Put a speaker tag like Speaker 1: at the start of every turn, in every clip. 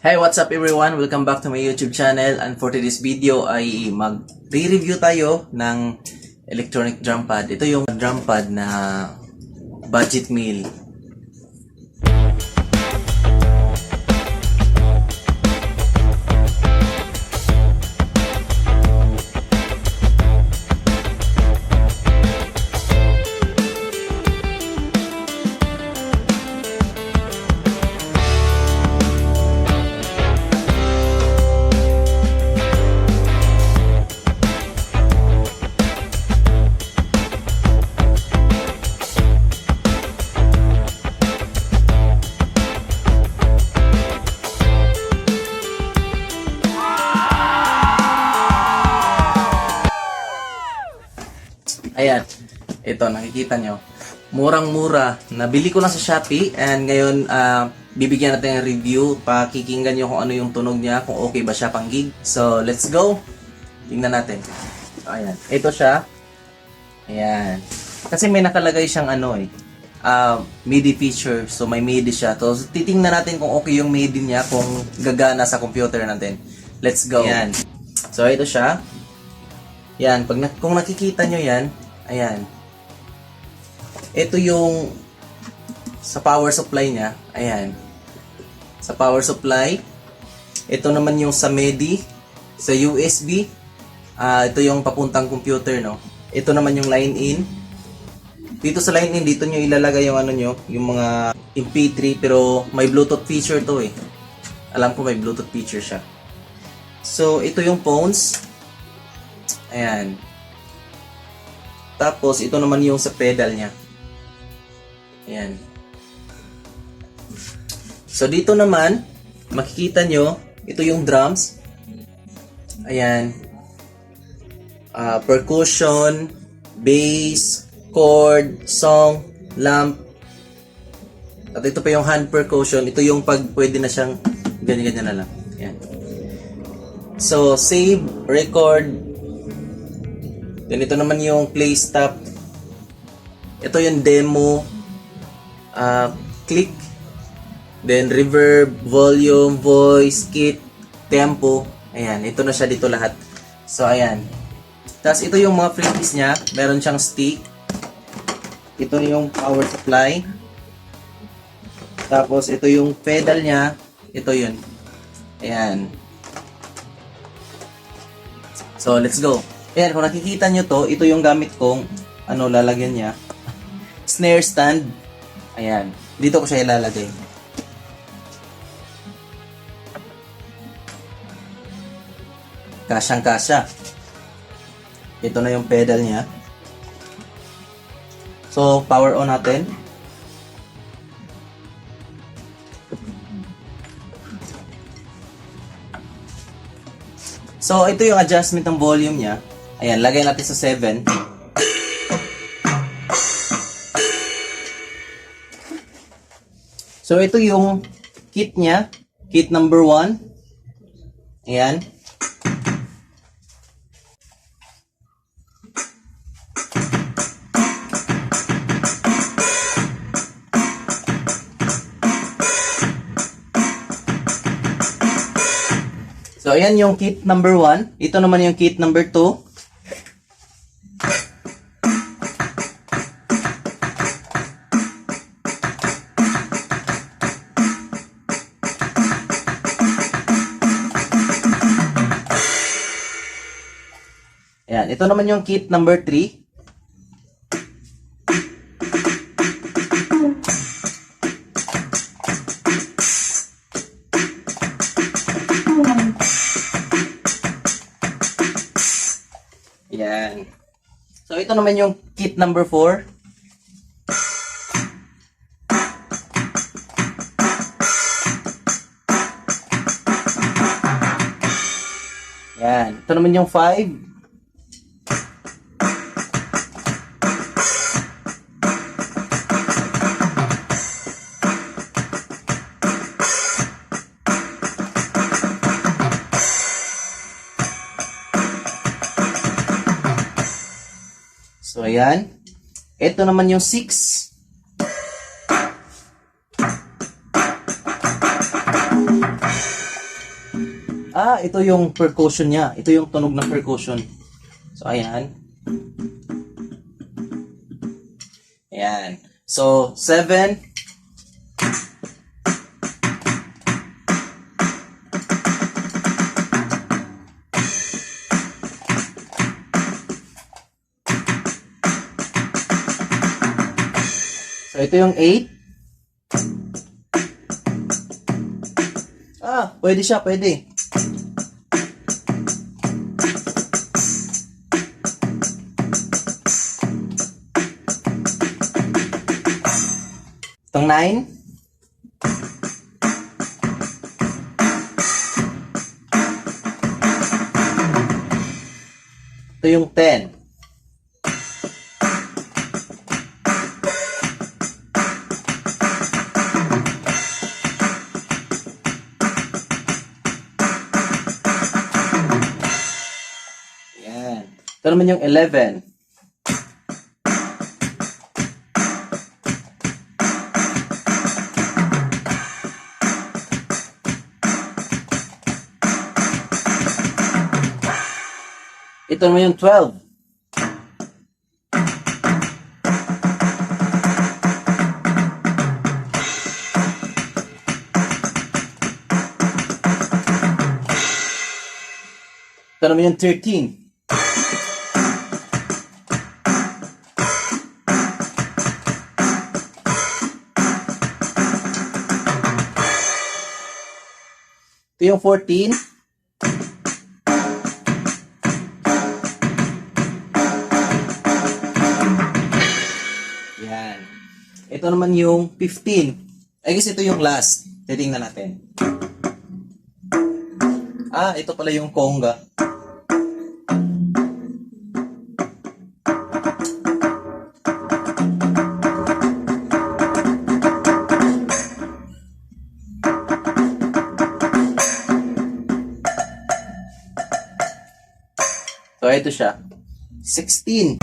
Speaker 1: Hey, what's up everyone? Welcome back to my YouTube channel, and for today's video ay mag-re-review tayo ng electronic drum pad. Ito yung drum pad na budget meal. Ayan, ito nakikita nyo. Murang-mura. Nabili ko lang sa Shopee and ngayon bibigyan natin ng review. Pakikinggan nyo kung ano yung tunog niya, kung okay ba siya pang gig. So, let's go. Tingnan natin. Ayan, ito siya. Ayan. Kasi may nakalagay siyang MIDI feature. So, may MIDI siya. So, titingnan natin kung okay yung MIDI niya, kung gagana sa computer natin. Let's go. Ayan. So, ito siya. Yan, kung nakikita nyo yan, ayan. Ito yung sa power supply niya. Ayan. Sa power supply. Ito naman yung sa MIDI, sa USB. Ito yung papuntang computer, no. Ito naman yung line in. Dito sa line in, dito nyo ilalagay yung yung mga MP3, pero may Bluetooth feature to eh. Alam ko may Bluetooth feature siya. So, ito yung phones. Ayan. Tapos, ito naman yung sa pedal niya. Ayan. So, dito naman, makikita nyo, ito yung drums. Ayan. Percussion, bass, chord, song, lamp. At ito pa yung hand percussion. Ito yung pag pwede na siyang ganyan-ganyan na lang. Ayan. So, save, record. Then ito naman yung play stop. Ito yung demo. Click. Then reverb, volume, voice, kit, tempo. Ayan, ito na siya dito lahat. So ayan. Tapos ito yung mga freebies niya. Meron siyang stick. Ito yung power supply. Tapos ito yung pedal niya. Ito yun. Ayan. So let's go. Ayan, kung nakikita nyo to, ito yung gamit kong, lalagyan niya. Snare stand. Ayan. Dito ko siya ilalagay. Kasyang-kasya. Ito na yung pedal niya. So, power on natin. So, ito yung adjustment ng volume niya. Ayan, lagay natin sa 7. So, ito yung kit niya. Kit number 1. Ayan. So, ayan yung kit number 1. Ito naman yung kit number 2. Ayan, ito naman yung kit number 3. Ayan. So, ito naman yung kit number 4. Ayan. Ito naman yung 5. So, ayan. Ito naman yung 6. ito yung percussion niya. Ito yung tunog ng percussion. So, ayan. Ayan. So, 7. So, ito yung 8. Pwede siya, pwede. Itong 9. Ito yung 10. Yan. Ito naman yung 11. Ito naman yung 12. Ito naman yung 13. Ito yung 14. Yan. Ito naman yung 15. I guess ito yung last. Titingnan natin. Ito pala yung conga. So, ito siya. 16.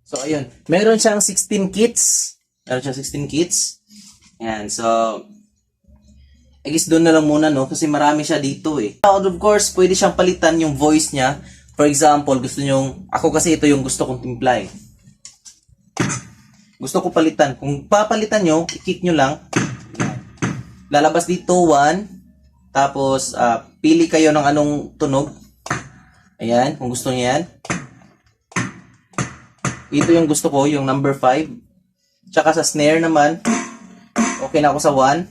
Speaker 1: So, ayun. Meron siyang 16 kits. Ayan. So, I guess doon na lang muna, no? Kasi marami siya dito, eh. Of course, pwede siyang palitan yung voice niya. For example, gusto nyong... Ako kasi ito yung gusto kong timpla, eh. Gusto ko palitan. Kung papalitan nyo, i-kick nyo lang. Lalabas dito 1. Tapos, pili kayo ng anong tunog. Ayan, kung gusto nyo yan. Ito yung gusto ko, yung number 5. Tsaka sa snare naman, okay na ako sa 1.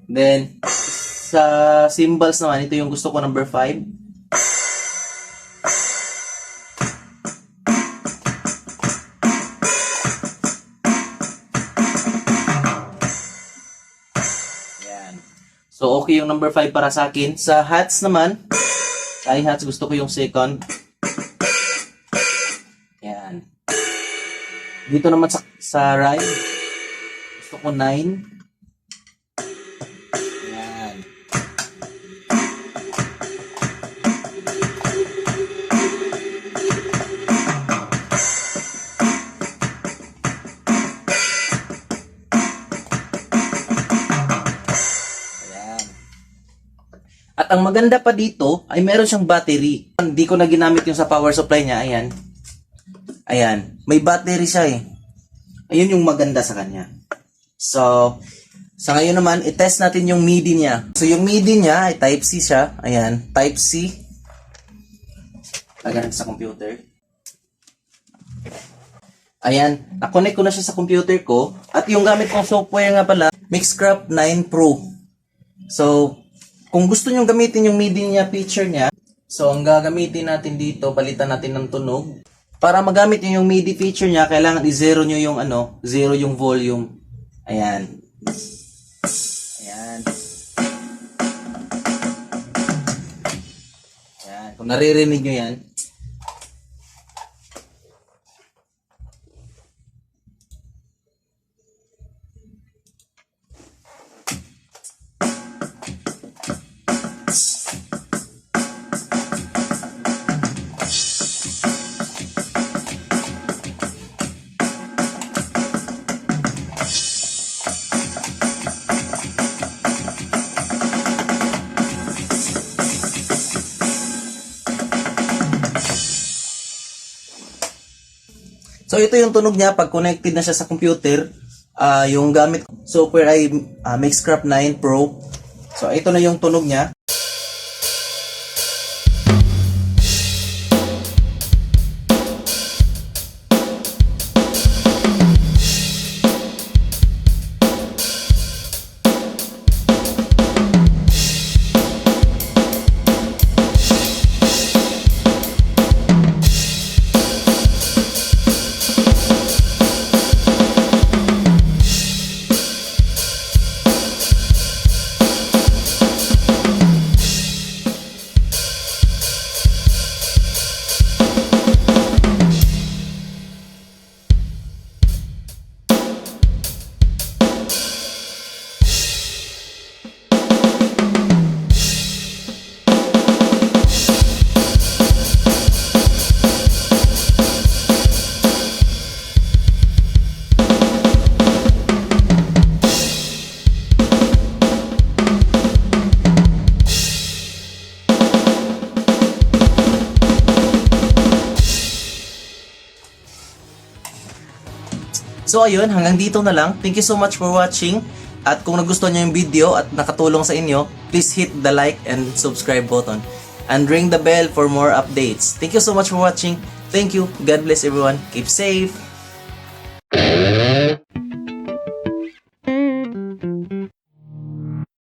Speaker 1: Then, sa cymbals naman, ito yung gusto ko, number 5. So, okay yung number 5 para sa akin. Sa hats naman, hi-hats, gusto ko yung second. Yan. Dito naman sa ride, gusto ko 9. Yan. At ang maganda pa dito ay meron siyang battery. Hindi ko na ginamit yung sa power supply niya. Ayan. Ayan. May battery siya eh. Ayun yung maganda sa kanya. So, sa ngayon naman, i-test natin yung MIDI niya. So, yung MIDI niya ay Type-C siya. Ayan. Type-C. Lagyan sa computer. Ayan. Na-connect ko na siya sa computer ko. At yung gamit kong software nga pala, Mixcraft 9 Pro. So, kung gusto nyo gamitin yung MIDI niya, feature niya, so ang gagamitin natin dito, palitan natin ng tunog. Para magamit nyo yung MIDI feature niya, kailangan i-zero nyo yung zero yung volume. Ayan. Ayan. Ayan. Kung naririnig nyo yan. ito yung tunog niya pag connected na siya sa computer. Yung gamit software ay Mixcraft 9 Pro. So ito na yung tunog niya. So ayun, hanggang dito na lang. Thank you so much for watching. At kung nagustuhan nyo yung video at nakatulong sa inyo, please hit the like and subscribe button. And ring the bell for more updates. Thank you so much for watching. Thank you. God bless everyone. Keep safe.